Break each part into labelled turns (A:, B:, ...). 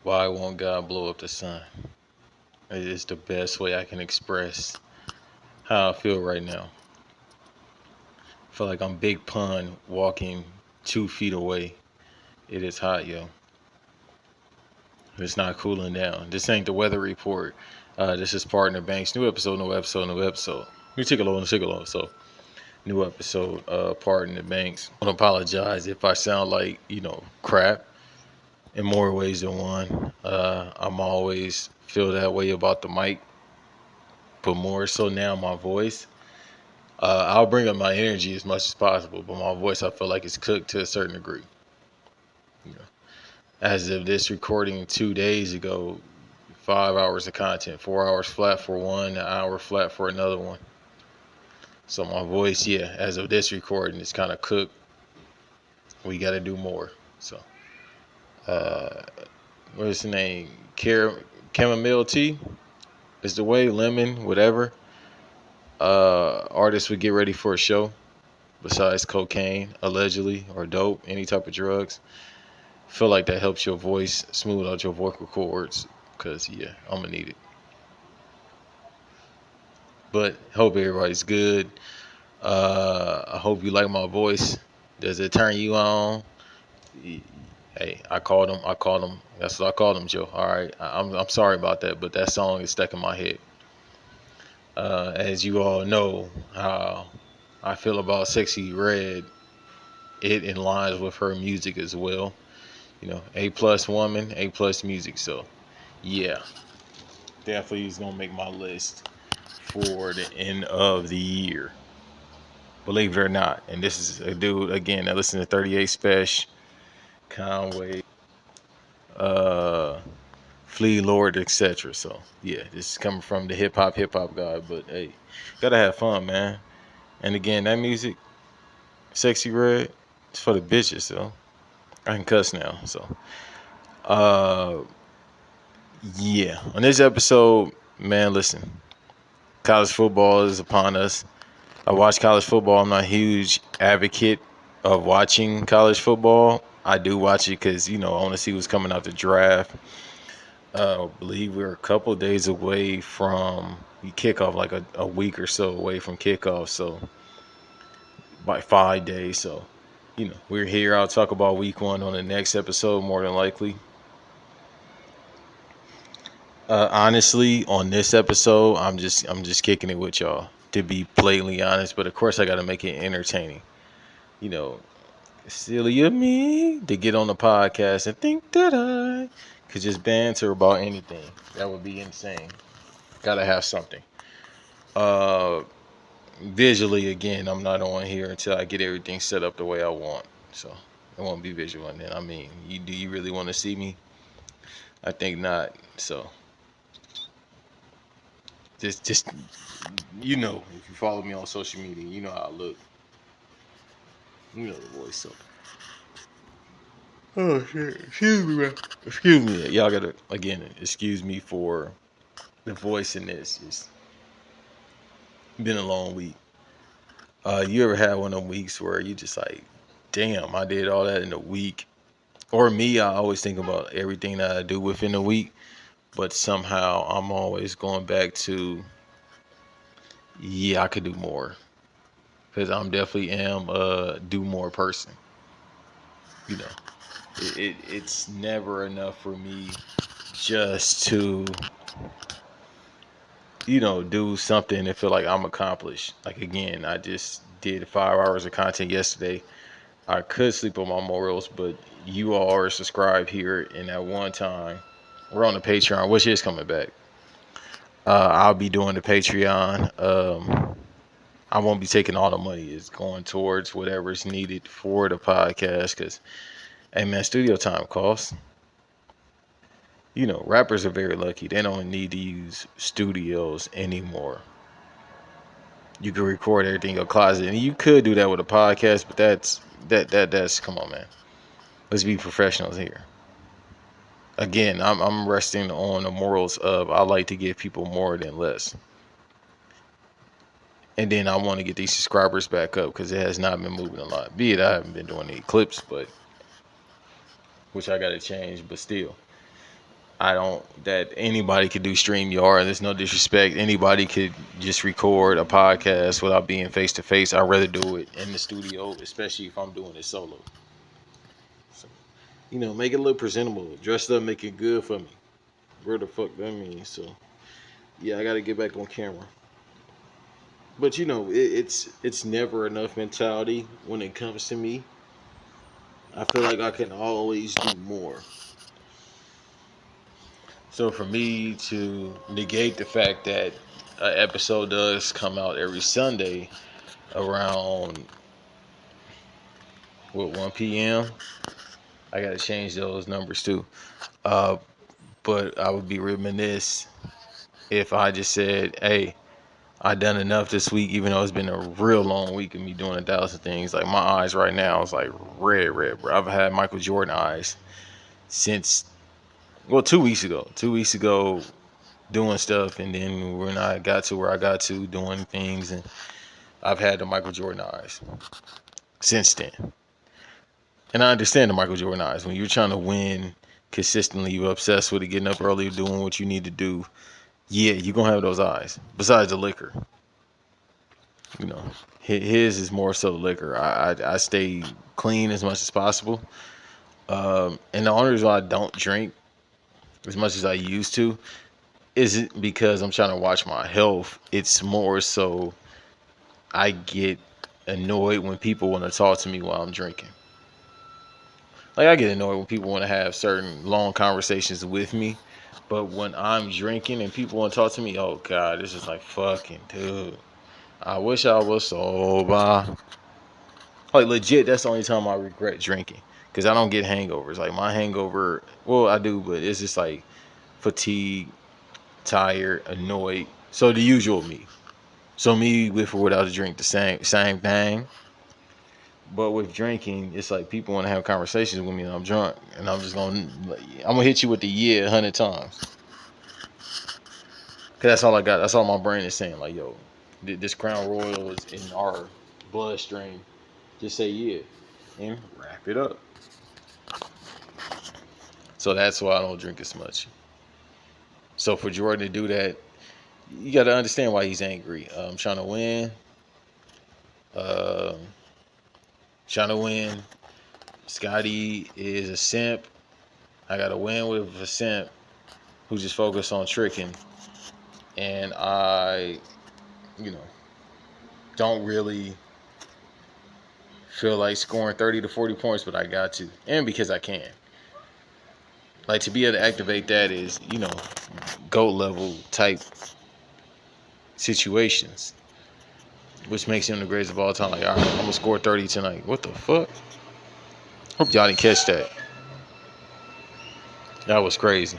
A: Why won't God blow up the sun? It is the best way I can express how I feel right now. I feel like I'm Big Pun walking 2 feet away. It is hot, yo. It's not cooling down. This ain't the weather report. This is P.ardon T.he B.anks. New episode, new episode, new episode. New tickle. So, new episode, P.ardon T.he B.anks. I want to apologize if I sound like, crap in more ways than one. I'm always feel that way about the mic, but more so now my voice. I'll bring up my energy as much as possible, but my voice I feel like it's cooked to a certain degree. You know, as of this recording 2 days ago, 5 hours of content, 4 hours flat for one, an hour flat for another one. So my voice, yeah, as of this recording, it's kind of cooked. We got to do more. So, uh, what's the name? Chamomile tea is the way. Lemon, whatever. Artists would get ready for a show. Besides cocaine, allegedly, or dope, any type of drugs, feel like that helps your voice smooth out your vocal cords. Cause yeah, I'm gonna need it. But hope everybody's good. I hope you like my voice. Does it turn you on? Hey, I called him. I called him. That's what I called him, Joe. All right. I'm sorry about that, but that song is stuck in my head. As you all know, how I feel about Sexy Red. It in lines with her music as well. A+ woman, A+ music. So yeah, definitely is gonna make my list for the end of the year. Believe it or not. And this is a dude again that listened to 38 Special, Conway, uh, Flea Lord, etc. So yeah, this is coming from the hip hop guy. But hey, gotta have fun, man. And again, that music, Sexy Red, it's for the bitches. So I can cuss now. So uh, yeah. On this episode, man, listen, college football is upon us. I watch college football. I'm not a huge advocate of watching college football. I do watch it because, I want to see what's coming out the draft. I believe we're a couple of days away from kickoff, like a week or so away from kickoff. So, by 5 days. So, we're here. I'll talk about week one on the next episode, more than likely. Honestly, on this episode, I'm just kicking it with y'all, to be blatantly honest. But of course, I got to make it entertaining. You know, silly of me to get on the podcast and think that I could just banter about anything. That would be insane. Gotta have something. Uh, Visually, again, I'm not on here until I get everything set up the way I want. So it won't be visual. And then, I mean, do you really want to see me? I think not. So just if you follow me on social media, you know how I look. You know the voice. So oh shit, excuse me, man. Excuse me. Y'all gotta again excuse me for the voice in this. It's been a long week. You ever had one of them weeks where you just like, damn, I did all that in a week? Or me, I always think about everything that I do within a week, but somehow I'm always going back to, yeah, I could do more. Because I'm definitely am a do more person. You know, it's never enough for me just to do something and feel like I'm accomplished. Like again, I just did 5 hours of content yesterday. I could sleep on my morals, but you all are subscribed here, and at one time, we're on the Patreon, which is coming back. I'll be doing the Patreon. I won't be taking all the money. It's going towards whatever's needed for the podcast. Cause, hey man, studio time costs. Rappers are very lucky. They don't need to use studios anymore. You can record everything in your closet, and you could do that with a podcast, but that's come on, man. Let's be professionals here. Again, I'm resting on the morals of I like to give people more than less, and then I want to get these subscribers back up because it has not been moving a lot. Be it I haven't been doing any clips, but which I got to change, but still. I don't that anybody could do StreamYard. There's no disrespect. Anybody could just record a podcast without being face to face. I'd rather do it in the studio, especially if I'm doing it solo. So, make it look presentable. Dress it up, make it good for me. Where the fuck that means? So yeah, I gotta get back on camera. But it's never enough mentality when it comes to me. I feel like I can always do more. So for me to negate the fact that an episode does come out every Sunday around 1 p.m., I gotta change those numbers too. Uh, but I would be remiss if I just said, "Hey, I done enough this week," even though it's been a real long week of me doing 1,000 things. Like my eyes right now is like red, bro. I've had Michael Jordan eyes since 2 weeks ago. 2 weeks ago, doing stuff, and then when I got to where I got to doing things, and I've had the Michael Jordan eyes since then. And I understand the Michael Jordan eyes. When you're trying to win consistently, you're obsessed with it, getting up early, doing what you need to do. Yeah, you're gonna have those eyes. Besides the liquor, you know, his is more so the liquor. I stay clean as much as possible. And the only reason why I don't drink as much as I used to isn't because I'm trying to watch my health. It's more so I get annoyed when people want to talk to me while I'm drinking. Like I get annoyed when people want to have certain long conversations with me, but when I'm drinking and people want to talk to me, oh god, this is like fucking dude. I wish I was sober. Like legit, that's the only time I regret drinking because I don't get hangovers. Like my hangover, well, I do, but it's just like fatigue, tired, annoyed. So the usual me. So me with or without a drink, the same thing. But with drinking, it's like people want to have conversations with me and I'm drunk, and I'm gonna hit you with the 100 times. Cause that's all I got. That's all my brain is saying. Like, yo, this Crown Royal is in our bloodstream. Just say yeah, and wrap it up. So that's why I don't drink as much. So for Jordan to do that, you got to understand why he's angry. I'm trying to win. Um, trying to win. Scotty is a simp. I got to win with a simp who just focused on tricking. And I, you know, don't really feel like scoring 30 to 40 points, but I got to. And because I can. Like to be able to activate that is, GOAT level type situations. Which makes him the greatest of all time. Like, all right, I'm going to score 30 tonight. What the fuck? Hope y'all didn't catch that. That was crazy.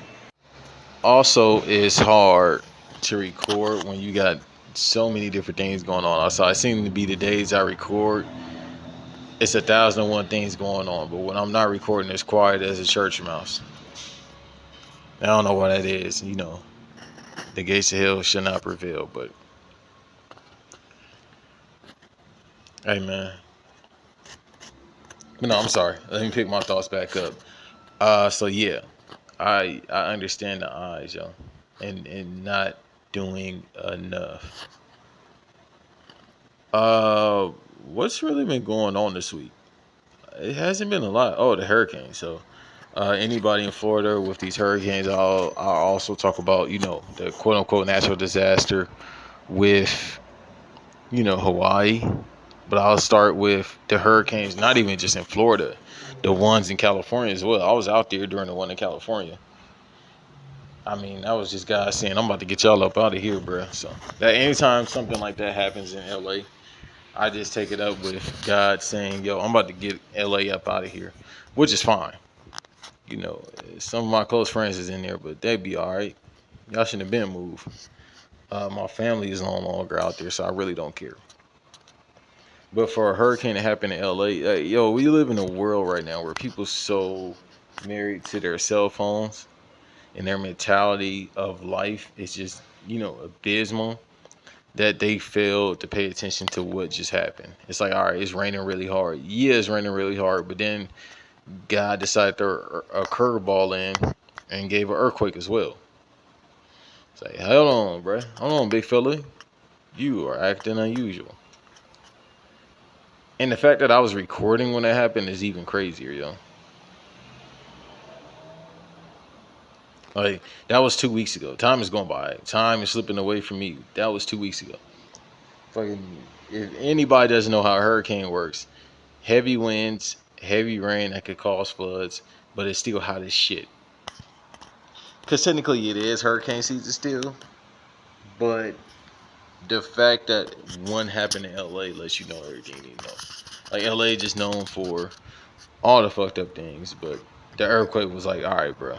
A: Also, it's hard to record when you got so many different things going on outside. It seems to be the days I record, it's 1,001 things going on. But when I'm not recording, it's quiet as a church mouse. I don't know what that is. The gates of hell shall not prevail. But, hey, man. No, I'm sorry. Let me pick my thoughts back up. So yeah, I understand the eyes, yo, and not doing enough. Uh, what's really been going on this week? It hasn't been a lot. Oh, the hurricane. So, anybody in Florida with these hurricanes, I'll also talk about the quote unquote natural disaster with Hawaii. But I'll start with the hurricanes, not even just in Florida, the ones in California as well. I was out there during the one in California. I mean, that was just God saying, I'm about to get y'all up out of here, bro. So that anytime something like that happens in LA, I just take it up with God saying, yo, I'm about to get LA up out of here, which is fine. Some of my close friends is in there, but they'd be all right. Y'all shouldn't have been moved. My family is no longer out there, so I really don't care. But for a hurricane to happen in LA, yo, we live in a world right now where people so married to their cell phones and their mentality of life is just, abysmal that they fail to pay attention to what just happened. It's like, all right, it's raining really hard. Yeah, it's raining really hard, but then God decided to throw a curveball in and gave an earthquake as well. Say, hold on, bro. Hold on, big fella. You are acting unusual. And the fact that I was recording when that happened is even crazier, yo. Like, that was 2 weeks ago. Time is going by. Time is slipping away from me. That was 2 weeks ago. Fucking, if anybody doesn't know how a hurricane works, heavy winds, heavy rain that could cause floods, but it's still hot as shit. Because technically it is hurricane season still, but the fact that one happened in LA lets you know everything you need to know. Like, LA just known for all the fucked up things, but the earthquake was like, all right, bro.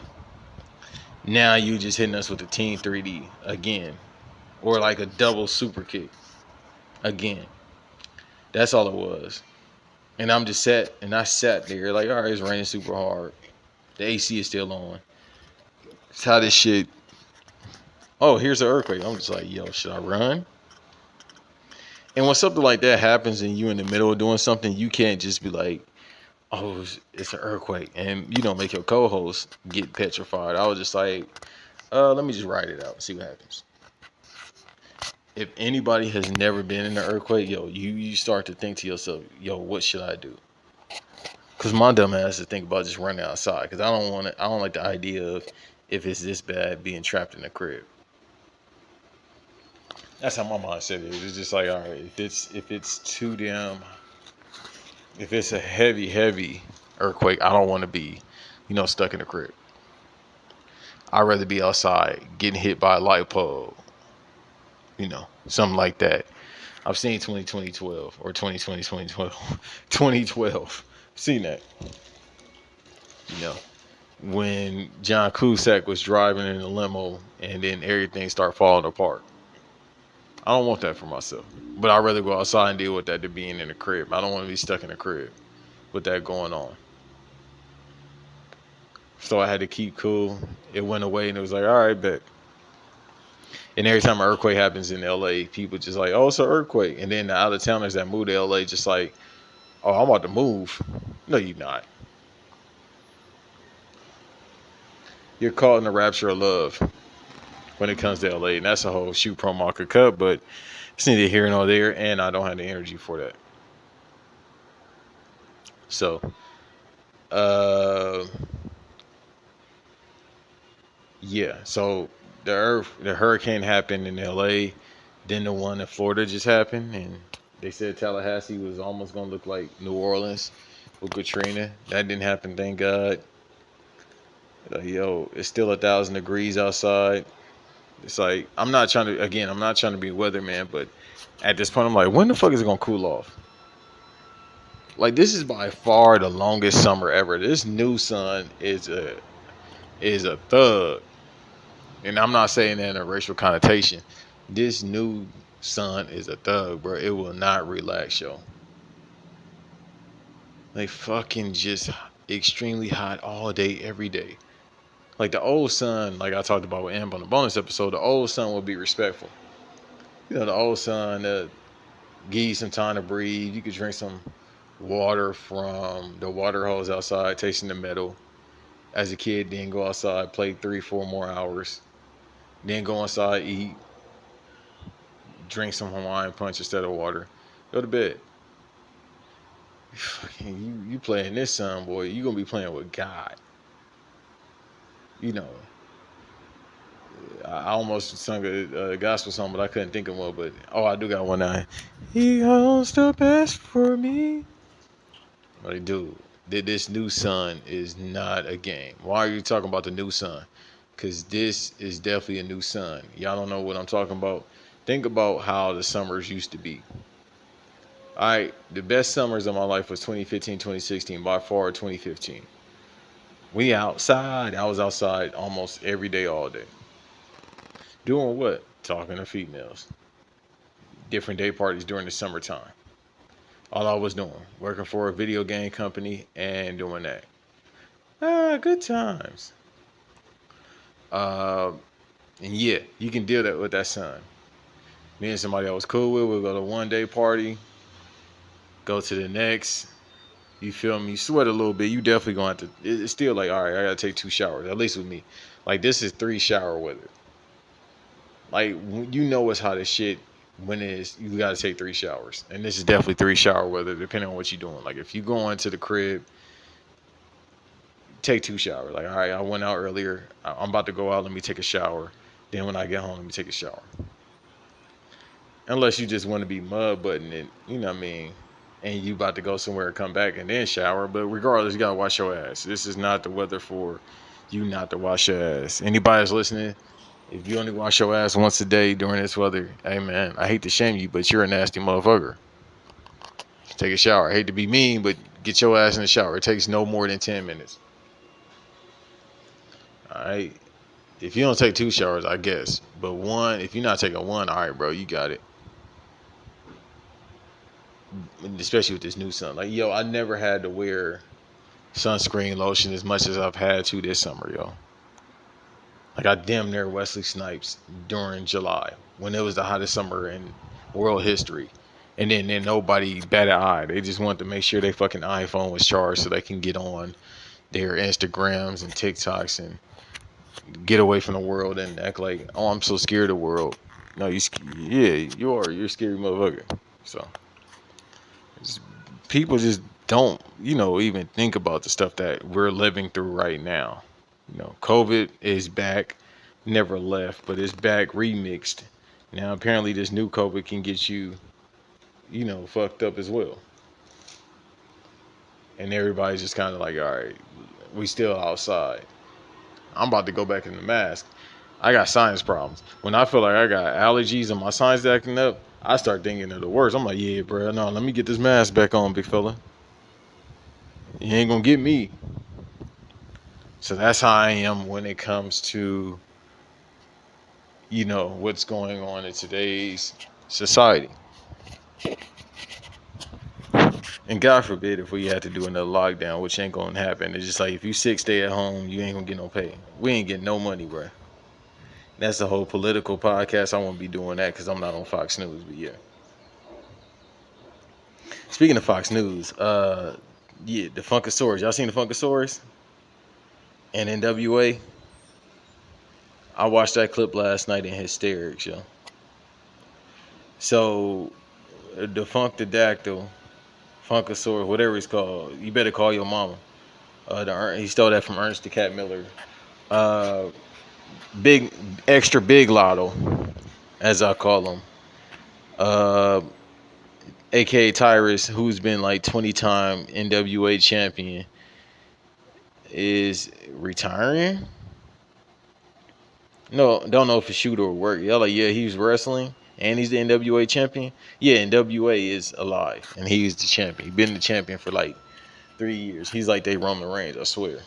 A: Now you just hitting us with the Team 3D again, or like a double super kick again. That's all it was. And I'm just I sat there like, all right, it's raining super hard. The AC is still on. It's how this shit. Oh, here's an earthquake. I'm just like, yo, should I run? And when something like that happens and you in the middle of doing something, you can't just be like, oh, it's an earthquake, and make your co-host get petrified. I was just like, let me just ride it out and see what happens. If anybody has never been in an earthquake, yo, you start to think to yourself, yo, what should I do? Because my dumb ass to think about just running outside, because I don't like the idea of, if it's this bad, being trapped in a crib. That's how my mindset is. It's just like, all right, if it's a heavy earthquake, I don't want to be, stuck in a crib. I'd rather be outside getting hit by a light pole, something like that. I've seen 2012 or 2020, 2012. Seen that. When John Cusack was driving in a limo and then everything started falling apart. I don't want that for myself. But I'd rather go outside and deal with that than being in a crib. I don't want to be stuck in a crib with that going on. So I had to keep cool. It went away and it was like, all right, bet. And every time an earthquake happens in LA, people just like, oh, it's an earthquake. And then the out of towners that move to LA just like, oh, I'm about to move. No, you're not. You're caught in the rapture of love when it comes to LA. And that's a whole shoot promo I could cut, but it's neither here nor there. And I don't have the energy for that. So, yeah. So the hurricane happened in LA. Then the one in Florida just happened. And they said Tallahassee was almost going to look like New Orleans with Katrina. That didn't happen, thank God. Yo, it's still 1,000 degrees outside. It's like, I'm not trying to be a weatherman, but at this point, I'm like, when the fuck is it going to cool off? Like, this is by far the longest summer ever. This new sun is a thug. And I'm not saying that in a racial connotation. This new sun is a thug, bro. It will not relax, yo. Like, fucking just extremely hot all day, every day. Like, the old sun, like I talked about with Amber on the bonus episode, the old sun will be respectful. The old sun give you some time to breathe. You could drink some water from the water hose outside, tasting the metal. As a kid, then go outside, play 3-4 more hours. Then go inside, eat, drink some Hawaiian punch instead of water. Go to bed. You playing this sun, boy, you going to be playing with God. I almost sung a gospel song, but I couldn't think of one. But, I do got one now. He holds the best for me. Like, dude, this new sun is not a game. Why are you talking about the new sun? Because this is definitely a new sun. Y'all don't know what I'm talking about. Think about how the summers used to be. All right, the best summers of my life was 2015, 2016, by far 2015. We outside. I was outside almost every day, all day. Doing what? Talking to females. Different day parties during the summertime. All I was doing, working for a video game company and doing that. Good times. And yeah, you can deal with that sun. Me and somebody I was cool with, we'll go to one day party, go to the next, You feel me? You sweat a little bit. You definitely gonna have to. It's still like, all right, I gotta take 2 showers. At least with me, like this is 3 shower weather. Like you know it's hot as shit when it's you gotta take 3 showers, and this is definitely 3 shower weather depending on what you're doing. Like if you go into the crib, take 2 showers. Like all right, I went out earlier. I'm about to go out. Let me take a shower. Then when I get home, let me take a shower. Unless you just want to be mud butting it, you know what I mean? And you about to go somewhere and come back and then shower. But regardless, you gotta wash your ass. This is not the weather for you not to wash your ass. Anybody that's listening, if you only wash your ass once a day during this weather, hey man, I hate to shame you, but you're a nasty motherfucker. Take a shower. I hate to be mean, but get your ass in the shower. It takes no more than 10 minutes. All right. If you don't take 2 showers, I guess. But one, if you're not taking one, all right, bro, you got it. Especially with this new sun. Like, yo, I never had to wear sunscreen lotion as much as I've had to this summer, yo. Like, I damn near Wesley Snipes during July when it was the hottest summer in world history. And then nobody batted an eye. They just wanted to make sure their fucking iPhone was charged so they can get on their Instagrams and TikToks and get away from the world and act like, oh, I'm so scared of the world. No, yeah, you are. You're a scary motherfucker. So. People just don't, even think about the stuff that we're living through right now. COVID is back, never left, but it's back remixed. Now, apparently, this new COVID can get you, fucked up as well. And everybody's just kind of like, all right, we still outside. I'm about to go back in the mask. I got sinus problems. When I feel like I got allergies and my sinus acting up, I start thinking of the worst. I'm like, yeah, bro, no, let me get this mask back on, big fella. You ain't gonna get me. So that's how I am when it comes to, what's going on in today's society. And God forbid if we had to do another lockdown, which ain't gonna happen. It's just like if you sick, stay at home, you ain't gonna get no pay. We ain't getting no money, bro. That's the whole political podcast. I won't be doing that because I'm not on Fox News, but yeah. Speaking of Fox News, yeah, the Funkasaurus. Y'all seen the Funkasaurus? And NWA? I watched that clip last night in hysterics, yo. So, the Funkadactyl, Funkasaurus, whatever it's called, you better call your mama. He stole that from Ernest the Cat Miller. Big, extra big lotto, as I call him. AKA Tyrus, who's been like 20-time NWA champion, is retiring. No, don't know if it's shoot or work. Y'all like, yeah, he was wrestling and he's the NWA champion. Yeah, NWA is alive and he's the champion. He's been the champion for like 3 years. He's like they Roman Reigns, I swear.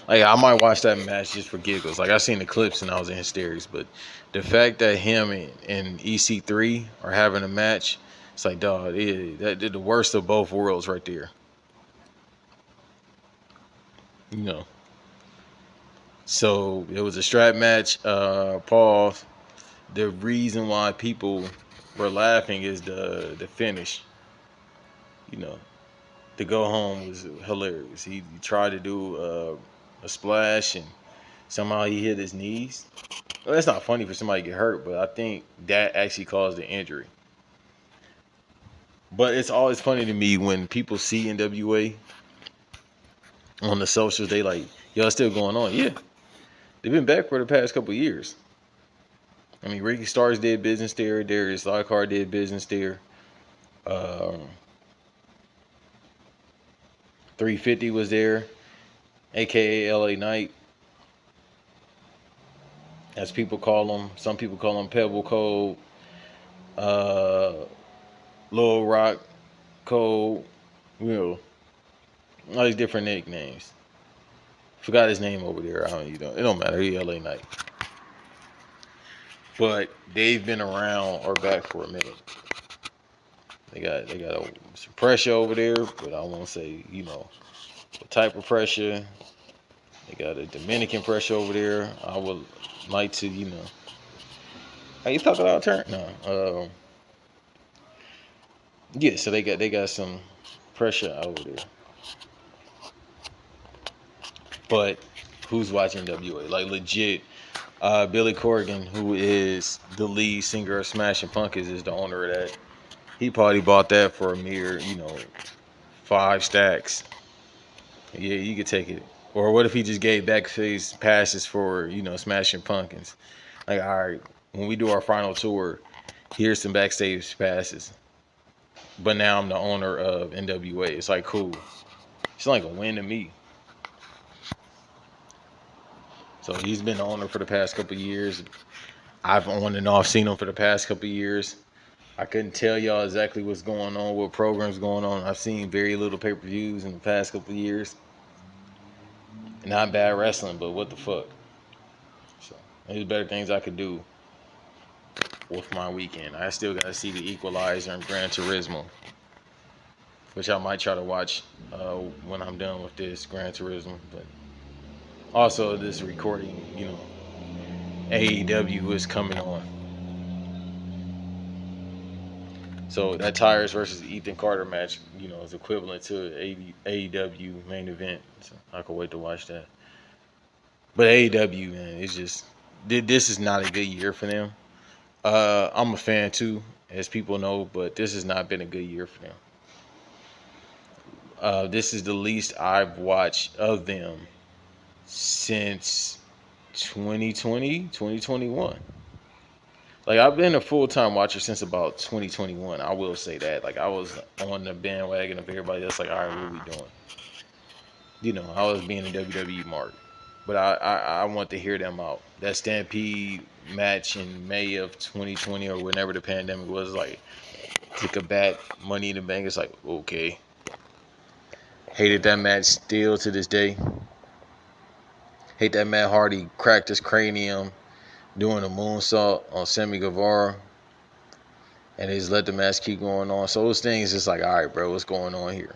A: Like I might watch that match just for giggles. Like I seen the clips and I was in hysterics, but the fact that him and EC3 are having a match, it's like, dog, that did the worst of both worlds right there. So it was a strap match. Paul, the reason why people were laughing is the finish. The go home was hilarious. He tried to do a splash and somehow he hit his knees. Well, that's not funny for somebody to get hurt, but I think that actually caused the injury. But it's always funny to me when people see NWA on the socials. They like, yo, it's still going on. Yeah, they've been back for the past couple of years. I mean, Ricky Starks did business there. Darius Lockhart did business there. 350 was there, aka LA Knight, as people call him. Some people call him Pebble Code, Lil Rock Code, all these different nicknames. Forgot his name over there. It don't matter. He LA Knight. But they've been around or back for a minute. They got some pressure over there, but I won't say, what type of pressure. They got a Dominican pressure over there. I would like to, how you talk about turn? No. Yeah, so they got some pressure over there. But who's watching WA? Like legit, Billy Corgan, who is the lead singer of Smashing Pumpkins, is the owner of that. He probably bought that for a mere, 5 stacks. Yeah, you could take it. Or what if he just gave backstage passes for, Smashing Pumpkins? Like, all right, when we do our final tour, here's some backstage passes. But now I'm the owner of NWA. It's like cool. It's like a win to me. So he's been the owner for the past couple of years. I've on and off seen him for the past couple of years. I couldn't tell y'all exactly what's going on, what programs going on. I've seen very little pay-per-views in the past couple of years. Not bad wrestling, but what the fuck? So there's better things I could do with my weekend. I still gotta see the Equalizer and Gran Turismo, which I might try to watch when I'm done with this Gran Turismo. But also this recording, AEW is coming on. So that Tyrus versus Ethan Carter match, is equivalent to AEW main event. So I can wait to watch that. But AEW, man, it's just this is not a good year for them. I'm a fan too, as people know, but this has not been a good year for them. This is the least I've watched of them since 2020, 2021. Like I've been a full time watcher since about 2021. I will say that. Like I was on the bandwagon of everybody else. Like, all right, what are we doing? I was being a WWE mark, but I want to hear them out. That Stampede match in May of 2020 or whenever the pandemic was, like took a bat, Money in the Bank. It's like okay. Hated that match still to this day. Hate that Matt Hardy cracked his cranium doing a moonsault on Sammy Guevara. And they just let the match keep going on. So those things just like, all right, bro, what's going on here?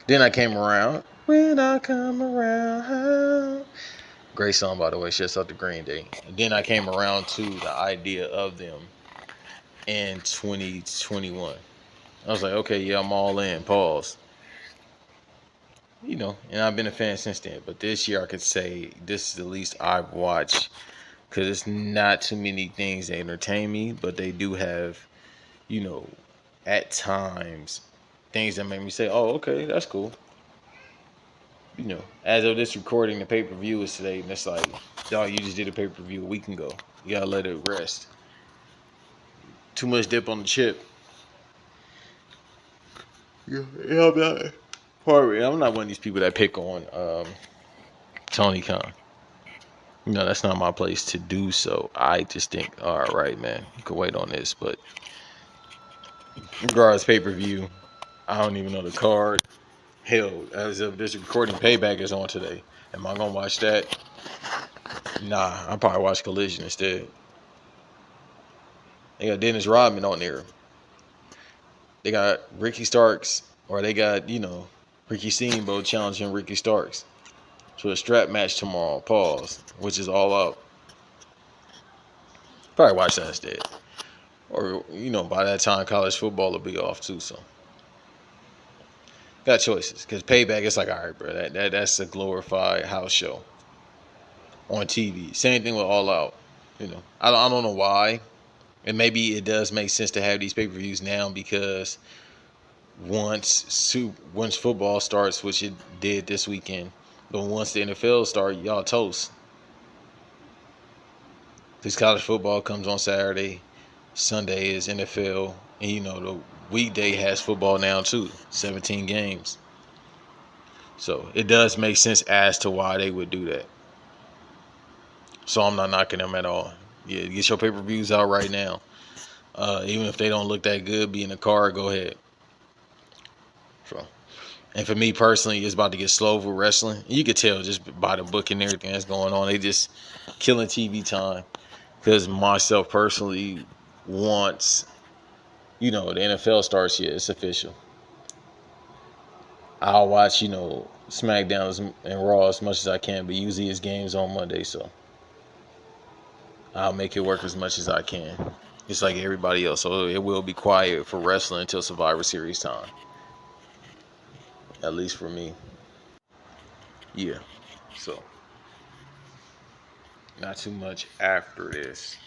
A: Then I came around. When I come around. Great song, by the way. Shouts out to Green Day. And then I came around to the idea of them in 2021. I was like, okay, yeah, I'm all in. Pause. And I've been a fan since then. But this year I could say this is the least I've watched. Because it's not too many things that entertain me. But they do have, at times, things that make me say, oh, okay, that's cool. As of this recording, the pay-per-view is today. And it's like, dog, you just did a pay-per-view a week ago. You got to let it rest. Too much dip on the chip. Yeah, I'm not one of these people that pick on Tony Khan. That's not my place to do so. I just think, all right, man, you can wait on this. But regardless, pay-per-view, I don't even know the card. Hell, as of this recording, Payback is on today. Am I going to watch that? Nah, I'll probably watch Collision instead. They got Dennis Rodman on there. They got Ricky Starks, or they got, Ricky Steamboat challenging Ricky Starks to a strap match tomorrow. Pause. Which is all out. Probably watch that instead. Or, by that time, college football will be off too, so. Got choices. Because Payback, it's like, all right, bro, that's a glorified house show on TV. Same thing with All Out. I don't know why. And maybe it does make sense to have these pay-per-views now because once football starts, which it did this weekend, but once the NFL starts, y'all toast. Because college football comes on Saturday, Sunday is NFL, and the weekday has football now too, 17 games. So it does make sense as to why they would do that. So I'm not knocking them at all. Yeah, get your pay-per-views out right now. Even if they don't look that good, be in the car, go ahead. So, and for me personally, it's about to get slow for wrestling. You could tell just by the book and everything that's going on. They just killing TV time. Because myself personally, once, the NFL starts, yeah, it's official. I'll watch, SmackDown and Raw as much as I can, but usually it's games on Monday, so I'll make it work as much as I can. It's like everybody else. So it will be quiet for wrestling until Survivor Series time. At least for me. Yeah. So not too much after this.